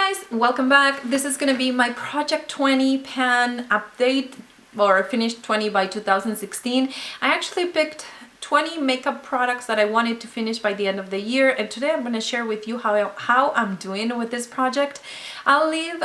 guys, welcome back. This is gonna be my Project 20 pan update, or finished 20 by 2016. I actually picked 20 makeup products that I wanted to finish by the end of the year, and today I'm going to share with you how I'm doing with this project. I'll leave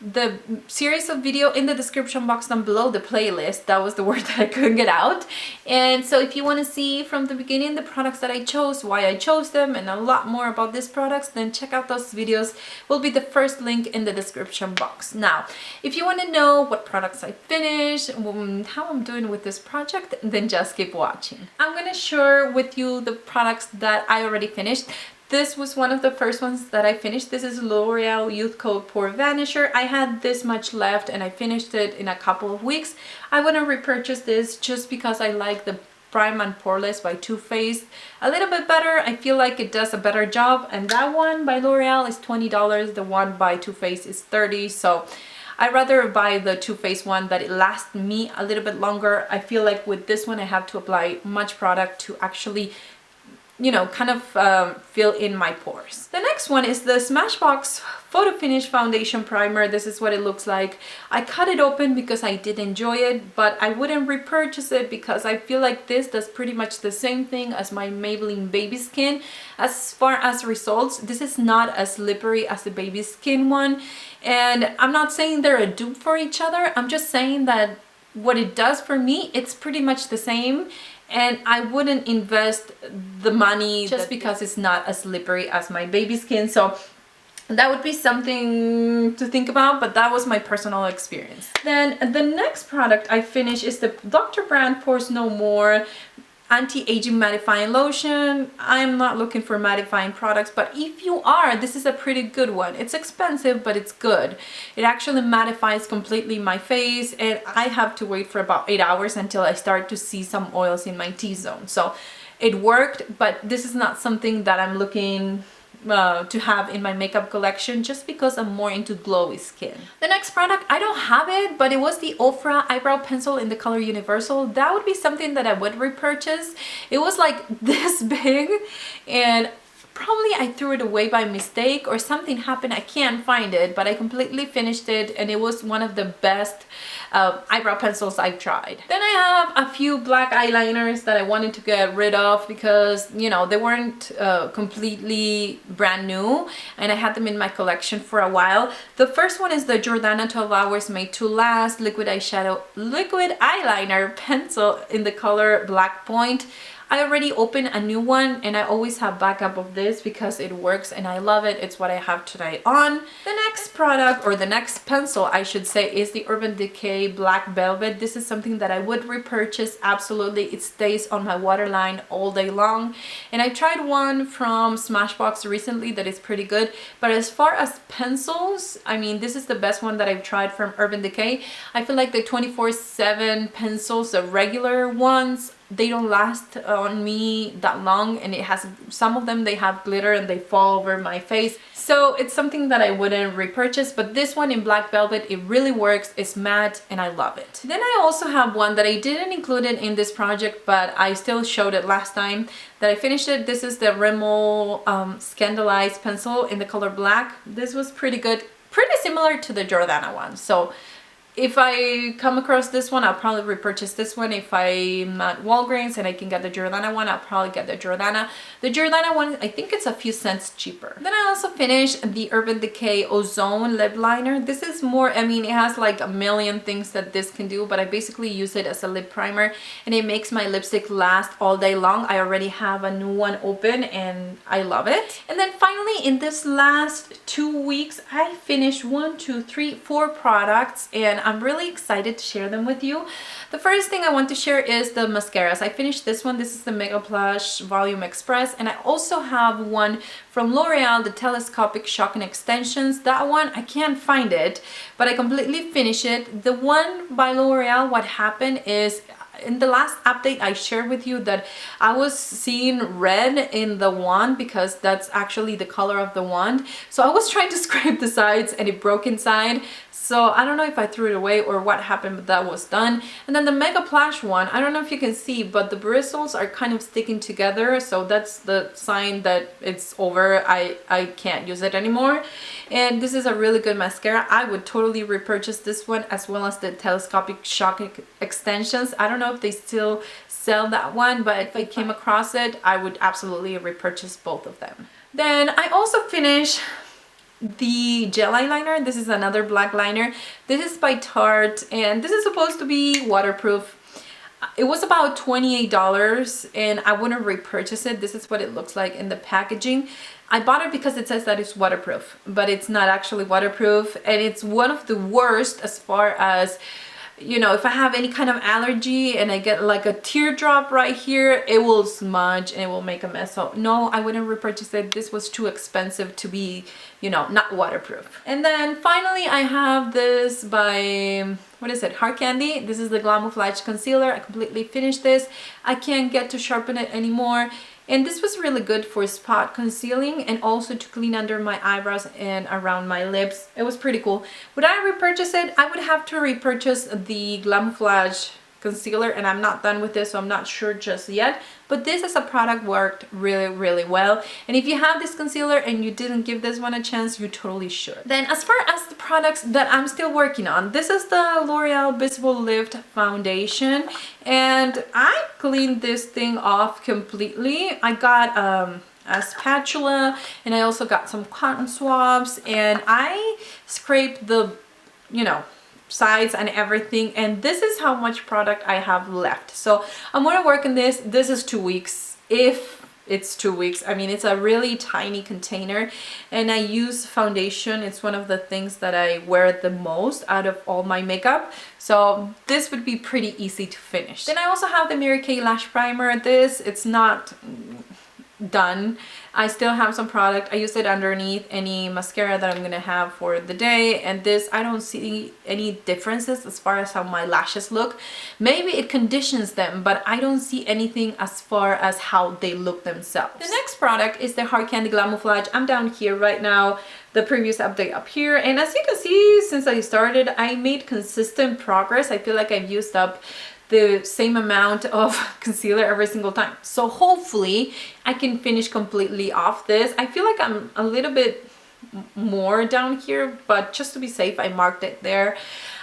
the series of video in the description box down below, the playlist. That was the word that I couldn't get out. And so if you want to see from the beginning the products that I chose, why I chose them, and a lot more about these products, then check out those videos. Will be the first link in the description box. Now, if you want to know what products I finished, how I'm doing with this project, then just keep watching. I'm going to share with you the products that I already finished. This was one of the first ones that I finished. This is L'Oreal Youth Coat Pore Vanisher. I had this much left and I finished it in a couple of weeks. I want to repurchase this just because I like the Prime and Poreless by Too Faced a little bit better. I feel like it does a better job, and that one by L'Oreal is $20. The one by Too Faced is $30. So I'd rather buy the Too Faced one, that it lasts me a little bit longer. I feel like with this one I have to apply much product to actually, you know, kind of fill in my pores. The next one is the Smashbox Photo Finish Foundation Primer. This is what it looks like. I cut it open because I did enjoy it, but I wouldn't repurchase it because I feel like this does pretty much the same thing as my Maybelline Baby Skin. As far as results, this is not as slippery as the Baby Skin one, and I'm not saying they're a dupe for each other. I'm just saying that what it does for me, it's pretty much the same, and I wouldn't invest the money just because it's not as slippery as my Baby Skin. So that would be something to think about, but that was my personal experience. Then the next product I finished is the Dr. Brandt Pores No More Anti-Aging Mattifying Lotion. I'm not looking for mattifying products, but if you are, this is a pretty good one. It's expensive, but it's good. It actually mattifies completely my face, and I have to wait for about 8 hours until I start to see some oils in my T-zone. So it worked, but this is not something that I'm looking to have in my makeup collection, just because I'm more into glowy skin. The next product, I don't have it, but it was the Ofra eyebrow pencil in the color Universal. That would be something that I would repurchase. It was like this big, and probably I threw it away by mistake or something happened. I can't find it, but I completely finished it, and it was one of the best eyebrow pencils I've tried. Then I have a few black eyeliners that I wanted to get rid of because, you know, they weren't completely brand new, and I had them in my collection for a while. The first one is the Jordana 12 Hours Made to Last liquid eyeliner pencil in the color Black Point. I already opened a new one, and I always have backup of this because it works and I love it. It's what I have today on. The next product, or the next pencil I should say, is the Urban Decay Black Velvet. This is something that I would repurchase, absolutely. It stays on my waterline all day long, and I tried one from Smashbox recently that is pretty good. But as far as pencils, I mean, this is the best one that I've tried from Urban Decay. I feel like the 24/7 pencils, the regular ones, they don't last on me that long, and it has some of them, they have glitter and they fall over my face, so it's something that I wouldn't repurchase. But this one in Black Velvet, it really works. It's matte and I love it. Then I also have one that I didn't include it in this project, but I still showed it last time that I finished it. This is the Rimmel Scandalized pencil in the color Black. This was pretty good, pretty similar to the Jordana one. So if I come across this one, I'll probably repurchase this one. If I'm at Walgreens and I can get the Jordana one, I'll probably get the Jordana. The Jordana one, I think it's a few cents cheaper. Then I also finished the Urban Decay Ozone Lip Liner. This is more, I mean, it has like a million things that this can do, but I basically use it as a lip primer, and it makes my lipstick last all day long. I already have a new one open and I love it. And then finally, in this last 2 weeks, I finished 1, 2, 3, 4 products, and I'm really excited to share them with you. The first thing I want to share is the mascaras. I finished this one. This is the Mega Plush Volume Express, and I also have one from L'Oreal, the Telescopic Shock and Extensions. That one, I can't find it, but I completely finished it. The one by L'Oreal, what happened is in the last update I shared with you that I was seeing red in the wand because that's actually the color of the wand. So I was trying to scrape the sides and it broke inside. So I don't know if I threw it away or what happened, but that was done. And then the Mega Plush one, I don't know if you can see, but the bristles are kind of sticking together. So that's the sign that it's over. I can't use it anymore. And this is a really good mascara. I would totally repurchase this one as well as the Telescopic Shock Extensions. I don't know if they still sell that one, but if I came across it, I would absolutely repurchase both of them. Then I also finished the gel eyeliner. This is another black liner. This is by Tarte and this is supposed to be waterproof. It was about $28 and I wouldn't repurchase it. This is what it looks like in the packaging. I bought it because it says that it's waterproof, but it's not actually waterproof, and it's one of the worst as far as, you know, if I have any kind of allergy and I get like a teardrop right here, it will smudge and it will make a mess. So no, I wouldn't repurchase it. This was too expensive to be, you know, not waterproof. And then finally I have this by, what is it, Hard Candy. This is the Glamouflage Concealer. I completely finished this. I can't get to sharpen it anymore. And this was really good for spot concealing and also to clean under my eyebrows and around my lips. It was pretty cool. Would I repurchase it? I would have to repurchase the Glamouflage concealer, and I'm not done with this, so I'm not sure just yet. But this as a product worked really, really well. And if you have this concealer and you didn't give this one a chance, you totally should. Then as far as the products that I'm still working on, this is the L'Oreal Visible Lift Foundation. And I cleaned this thing off completely. I got a spatula and I also got some cotton swabs and I scraped the, you know, sides and everything, and this is how much product I have left. So I'm going to work on this. This is 2 weeks, if it's 2 weeks. I mean, it's a really tiny container and I use foundation. It's one of the things that I wear the most out of all my makeup, so this would be pretty easy to finish. Then I also have the Mary Kay Lash Primer. It's not done. I still have some product. I use it underneath any mascara that I'm gonna have for the day, and this, I don't see any differences as far as how my lashes look. Maybe it conditions them, but I don't see anything as far as how they look themselves. The next product is the Hard Candy Glamouflage. I'm down here right now, the previous update up here, and as you can see, since I started, I made consistent progress. I feel like I've used up the same amount of concealer every single time. So hopefully I can finish completely off this. I feel like I'm a little bit more down here, but just to be safe, I marked it there.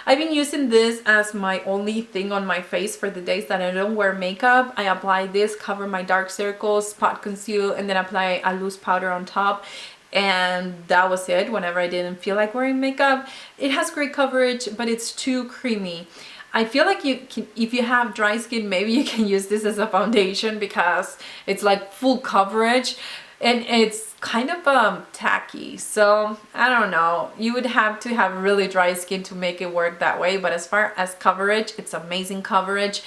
I've been using this as my only thing on my face for the days that I don't wear makeup. I apply this, cover my dark circles, spot conceal, and then apply a loose powder on top. And that was it whenever I didn't feel like wearing makeup. It has great coverage, but it's too creamy. I feel like you can, if you have dry skin, maybe you can use this as a foundation because it's like full coverage and it's kind of tacky. So I don't know, you would have to have really dry skin to make it work that way, but as far as coverage, it's amazing coverage.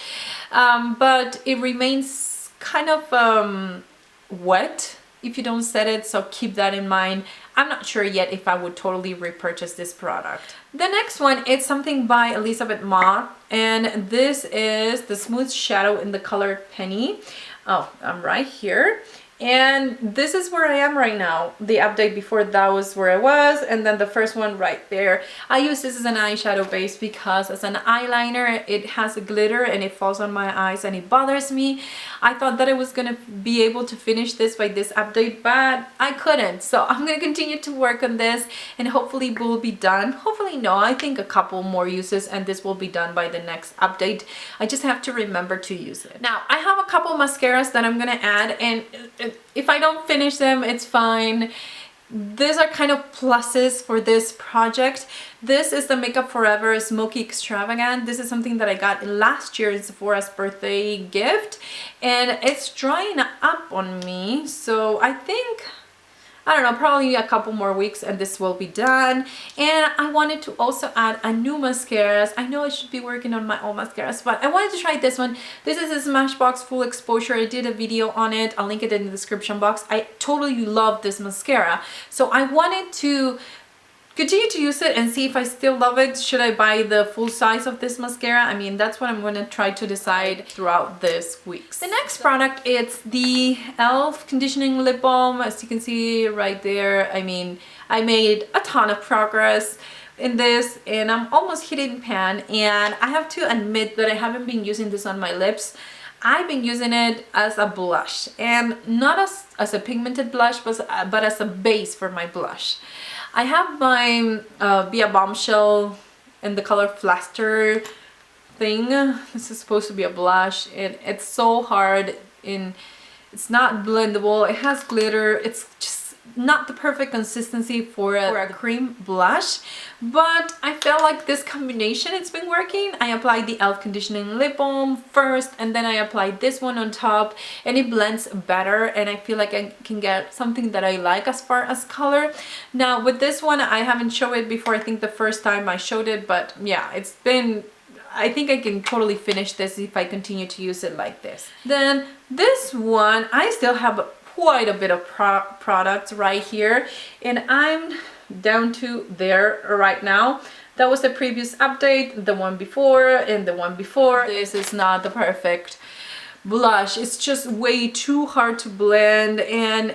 But it remains kind of wet if you don't set it, so keep that in mind. I'm not sure yet if I would totally repurchase this product. The next one is something by Elizabeth Mott, and this is the Smooth Shadow in the color Penny. Oh, I'm right here. And this is where I am right now. The update before that was where I was, and then the first one right there. I use this as an eyeshadow base because as an eyeliner it has a glitter and it falls on my eyes and it bothers me. I thought that I was gonna be able to finish this by this update, but I couldn't. So I'm gonna continue to work on this and hopefully we'll be done. Hopefully no, I think a couple more uses and this will be done by the next update. I just have to remember to use it. Now I have a couple mascaras that I'm gonna add, and if I don't finish them, it's fine. These are kind of pluses for this project. This is the Makeup Forever Smoky Extravagant. This is something that I got last year in Sephora's birthday gift, and it's drying up on me. So I think, I don't know, probably a couple more weeks and this will be done. And I wanted to also add a new mascaras. I know I should be working on my old mascaras, but I wanted to try this one. This is a Smashbox Full Exposure. I did a video on it. I'll link it in the description box. I totally love this mascara. So I wanted to continue to use it and see if I still love it. Should I buy the full size of this mascara? I mean, that's what I'm going to try to decide throughout this week. The next product is the e.l.f. conditioning lip balm. As you can see right there, I mean, I made a ton of progress in this and I'm almost hitting pan, and I have to admit that I haven't been using this on my lips. I've been using it as a blush, and not as a pigmented blush, but as a base for my blush. I have my Via Bombshell in the color Flaster thing. This is supposed to be a blush, and it's so hard, and it's not blendable. It has glitter. It's just not the perfect consistency for a cream blush, but I felt like this combination, it's been working. I applied the e.l.f. conditioning lip balm first, and then I applied this one on top, and it blends better, and I feel like I can get something that I like as far as color. Now with this one, I haven't showed it before. I think the first time I showed it, but yeah, it's been, I think I can totally finish this if I continue to use it like this. Then this one, I still have quite a bit of products right here, and I'm down to there right now. That was the previous update, the one before, and the one before. This is not the perfect blush. It's just way too hard to blend, and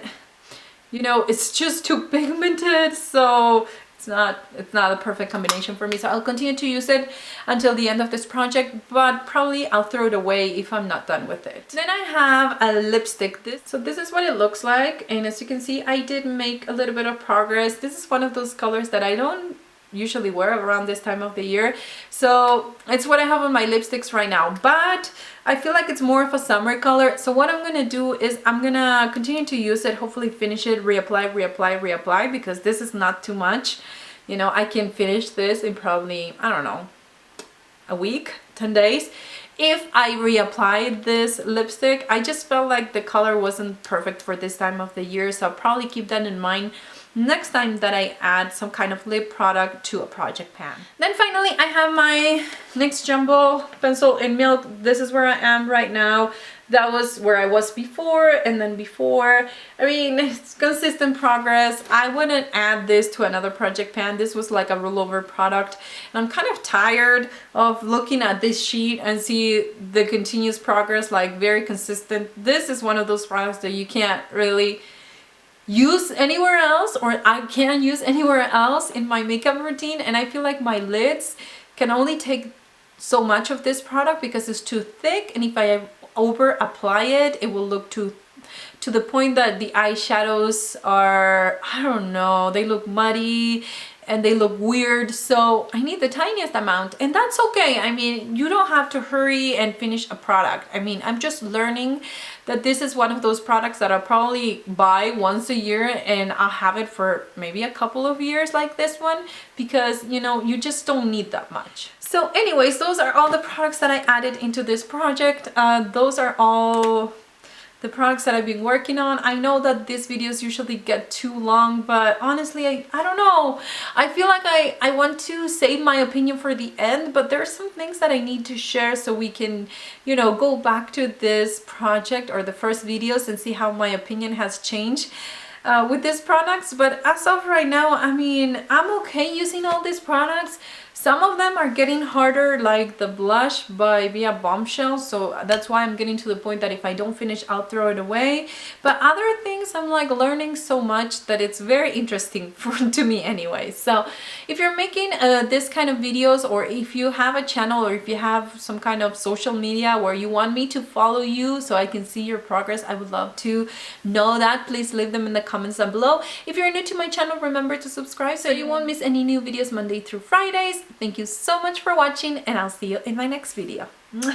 you know, it's just too pigmented, so it's not a perfect combination for me. So I'll continue to use it until the end of this project, but probably I'll throw it away if I'm not done with it. Then I have a lipstick. So this is what it looks like, and as you can see, I did make a little bit of progress. This is one of those colors that I don't usually wear around this time of the year, so it's what I have on my lipsticks right now, but I feel like it's more of a summer color. So what I'm gonna do is I'm gonna continue to use it, hopefully finish it, reapply, because this is not too much. You know, I can finish this in probably, I don't know, a week, 10 days. If I reapplied this lipstick, I just felt like the color wasn't perfect for this time of the year, so I'll probably keep that in mind next time that I add some kind of lip product to a project pan. Then finally, I have my NYX Jumbo Pencil in Milk. This is where I am right now. That was where I was before, and then before. I mean, it's consistent progress. I wouldn't add this to another project pan. This was like a rollover product, and I'm kind of tired of looking at this sheet and see the continuous progress, like very consistent. This is one of those products that you can't really use anywhere else, or I can't use anywhere else in my makeup routine, and I feel like my lids can only take so much of this product because it's too thick, and if I over apply it, it will look to the point that the eyeshadows are, I don't know, they look muddy and they look weird. So I need the tiniest amount, and that's okay. I mean, you don't have to hurry and finish a product. I mean, I'm just learning that this is one of those products that I'll probably buy once a year, and I'll have it for maybe a couple of years like this one, because you know, you just don't need that much. So anyways, those are all the products that I added into this project. Those are all the products that I've been working on. I know that these videos usually get too long, but honestly, I don't know. I feel like I want to save my opinion for the end, but there are some things that I need to share so we can, you know, go back to this project or the first videos and see how my opinion has changed with these products. But as of right now, I mean, I'm okay using all these products. Some of them are getting harder, like the blush by Via Bombshell, so that's why I'm getting to the point that if I don't finish, I'll throw it away. But other things, I'm like learning so much that it's very interesting to me anyway. So if you're making this kind of videos, or if you have a channel, or if you have some kind of social media where you want me to follow you so I can see your progress, I would love to know that. Please leave them in the comments down below. If you're new to my channel, remember to subscribe so you won't miss any new videos Monday through Fridays. Thank you so much for watching, and I'll see you in my next video.